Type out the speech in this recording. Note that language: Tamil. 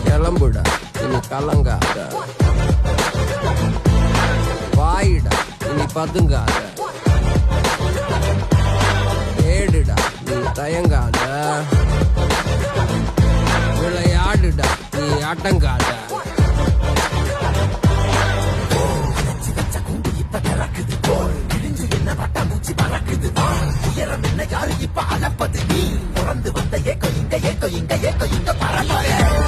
கிளம்புடா இனி கலங்காத, வாயிடா இனி பதுங்காத, ஏடுடா நீ தயங்காத, விளையாடுடா நீ அடங்காத. யாரு இப்ப அளப்பது நீ பிறந்து வந்த ஏக்கோ இங்க பரவாயில்ல.